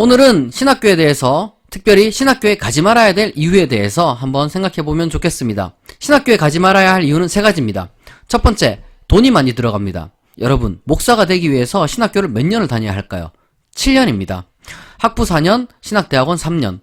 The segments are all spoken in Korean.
오늘은 신학교에 대해서, 특별히 신학교에 가지 말아야 될 이유에 대해서 한번 생각해보면 좋겠습니다. 신학교에 가지 말아야 할 이유는 세 가지입니다. 첫 번째, 돈이 많이 들어갑니다. 여러분, 목사가 되기 위해서 신학교를 몇 년을 다녀야 할까요? 7년입니다. 학부 4년, 신학대학원 3년.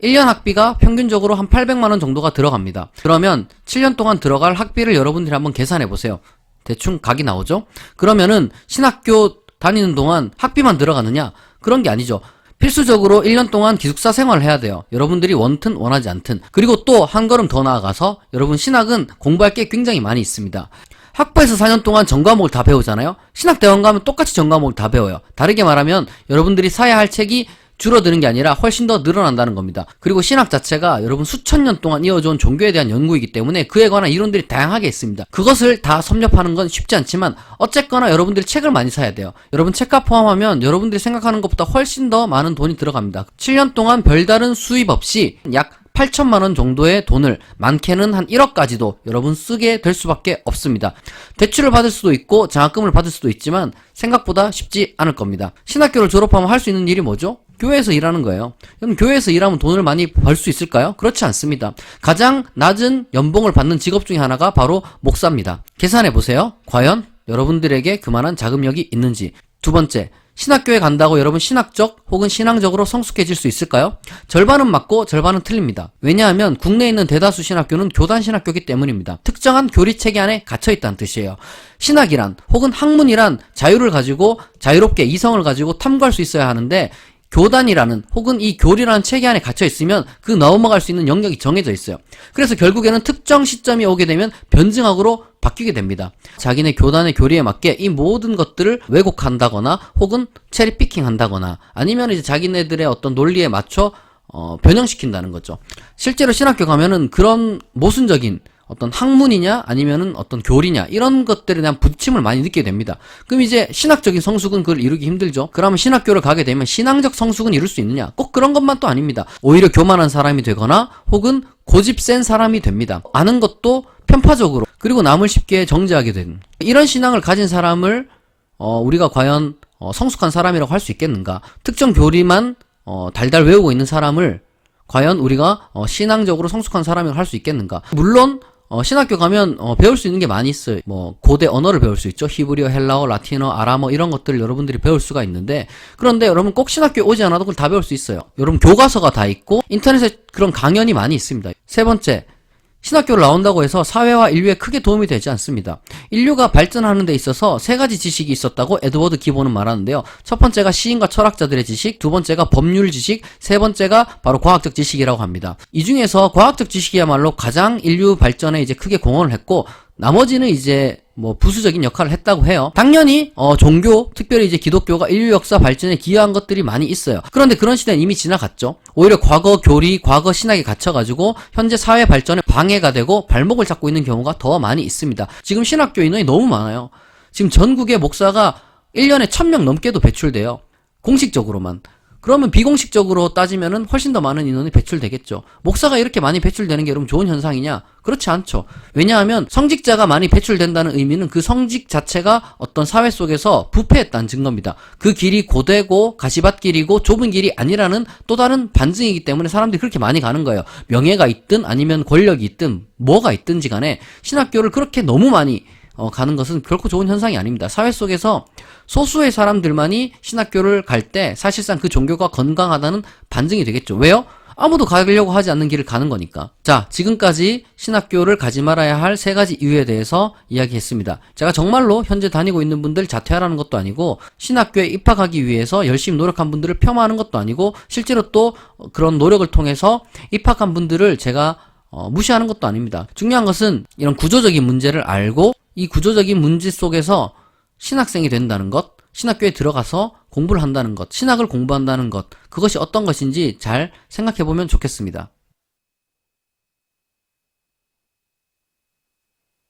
1년 학비가 평균적으로 한 800만원 정도가 들어갑니다. 그러면 7년 동안 들어갈 학비를 여러분들이 한번 계산해보세요. 대충 각이 나오죠? 그러면은 신학교 다니는 동안 학비만 들어가느냐? 그런 게 아니죠. 필수적으로 1년 동안 기숙사 생활을 해야 돼요. 여러분들이 원튼 원하지 않든. 그리고 또 한 걸음 더 나아가서 여러분 신학은 공부할 게 굉장히 많이 있습니다. 학부에서 4년 동안 전과목을 다 배우잖아요. 신학대원 가면 똑같이 전과목을 다 배워요. 다르게 말하면 여러분들이 사야 할 책이 줄어드는 게 아니라 훨씬 더 늘어난다는 겁니다. 그리고 신학 자체가 여러분 수천 년 동안 이어져온 종교에 대한 연구이기 때문에 그에 관한 이론들이 다양하게 있습니다. 그것을 다 섭렵하는 건 쉽지 않지만 어쨌거나 여러분들이 책을 많이 사야 돼요. 여러분 책값 포함하면 여러분들이 생각하는 것보다 훨씬 더 많은 돈이 들어갑니다. 7년 동안 별다른 수입 없이 약 8천만원 정도의 돈을, 많게는 한 1억까지도 여러분 쓰게 될 수밖에 없습니다. 대출을 받을 수도 있고 장학금을 받을 수도 있지만 생각보다 쉽지 않을 겁니다. 신학교를 졸업하면 할 수 있는 일이 뭐죠? 교회에서 일하는 거예요. 그럼 교회에서 일하면 돈을 많이 벌 수 있을까요? 그렇지 않습니다. 가장 낮은 연봉을 받는 직업 중에 하나가 바로 목사입니다. 계산해보세요. 과연 여러분들에게 그만한 자금력이 있는지. 두 번째, 신학교에 간다고 여러분 신학적 혹은 신앙적으로 성숙해질 수 있을까요? 절반은 맞고 절반은 틀립니다. 왜냐하면 국내에 있는 대다수 신학교는 교단 신학교이기 때문입니다. 특정한 교리체계 안에 갇혀있다는 뜻이에요. 신학이란 혹은 학문이란 자유를 가지고 자유롭게 이성을 가지고 탐구할 수 있어야 하는데 교단이라는 혹은 이 교리라는 체계 안에 갇혀 있으면 그 넘어갈 수 있는 영역이 정해져 있어요. 그래서 결국에는 특정 시점이 오게 되면 변증학으로 바뀌게 됩니다. 자기네 교단의 교리에 맞게 이 모든 것들을 왜곡한다거나 혹은 체리피킹 한다거나 아니면 이제 자기네들의 어떤 논리에 맞춰 변형시킨다는 거죠. 실제로 신학교 가면은 그런 모순적인 어떤 학문이냐 아니면은 어떤 교리냐 이런 것들에 대한 부침을 많이 느끼게 됩니다. 그럼 이제 신학적인 성숙은 그걸 이루기 힘들죠. 그러면 신학교를 가게 되면 신앙적 성숙은 이룰 수 있느냐? 꼭 그런 것만 또 아닙니다. 오히려 교만한 사람이 되거나 혹은 고집 센 사람이 됩니다. 아는 것도 편파적으로 그리고 남을 쉽게 정죄하게 되는 이런 신앙을 가진 사람을 우리가 과연 성숙한 사람이라고 할 수 있겠는가? 특정 교리만 달달 외우고 있는 사람을 과연 우리가 신앙적으로 성숙한 사람이라고 할 수 있겠는가? 물론 신학교 가면 배울 수 있는 게 많이 있어요. 뭐 고대 언어를 배울 수 있죠. 히브리어, 헬라어, 라틴어, 아람어 이런 것들을 여러분들이 배울 수가 있는데 그런데 여러분 꼭 신학교에 오지 않아도 그걸 다 배울 수 있어요. 여러분 교과서가 다 있고 인터넷에 그런 강연이 많이 있습니다. 세 번째, 신학교를 나온다고 해서 사회와 인류에 크게 도움이 되지 않습니다. 인류가 발전하는 데 있어서 세 가지 지식이 있었다고 에드워드 기본은 말하는데요. 첫 번째가 시인과 철학자들의 지식, 두 번째가 법률 지식, 세 번째가 바로 과학적 지식이라고 합니다. 이 중에서 과학적 지식이야말로 가장 인류 발전에 이제 크게 공헌을 했고 나머지는 이제 뭐 부수적인 역할을 했다고 해요. 당연히 종교, 특별히 이제 기독교가 인류 역사 발전에 기여한 것들이 많이 있어요. 그런데 그런 시대는 이미 지나갔죠. 오히려 과거 교리, 과거 신학에 갇혀가지고 현재 사회 발전에 방해가 되고 발목을 잡고 있는 경우가 더 많이 있습니다. 지금 신학교 인원이 너무 많아요. 지금 전국의 목사가 1년에 1000명 넘게도 배출돼요. 공식적으로만. 그러면 비공식적으로 따지면은 훨씬 더 많은 인원이 배출되겠죠. 목사가 이렇게 많이 배출되는 게 여러분 좋은 현상이냐? 그렇지 않죠. 왜냐하면 성직자가 많이 배출된다는 의미는 그 성직 자체가 어떤 사회 속에서 부패했다는 증거입니다. 그 길이 고되고 가시밭길이고 좁은 길이 아니라는 또 다른 반증이기 때문에 사람들이 그렇게 많이 가는 거예요. 명예가 있든 아니면 권력이 있든 뭐가 있든지 간에 신학교를 그렇게 너무 많이 가는 것은 결코 좋은 현상이 아닙니다. 사회 속에서 소수의 사람들만이 신학교를 갈 때 사실상 그 종교가 건강하다는 반증이 되겠죠. 왜요? 아무도 가려고 하지 않는 길을 가는 거니까. 자, 지금까지 신학교를 가지 말아야 할 세 가지 이유에 대해서 이야기했습니다. 제가 정말로 현재 다니고 있는 분들 자퇴하라는 것도 아니고 신학교에 입학하기 위해서 열심히 노력한 분들을 폄하하는 것도 아니고 실제로 또 그런 노력을 통해서 입학한 분들을 제가 무시하는 것도 아닙니다. 중요한 것은 이런 구조적인 문제를 알고 이 구조적인 문제 속에서 신학생이 된다는 것, 신학교에 들어가서 공부를 한다는 것, 신학을 공부한다는 것, 그것이 어떤 것인지 잘 생각해보면 좋겠습니다.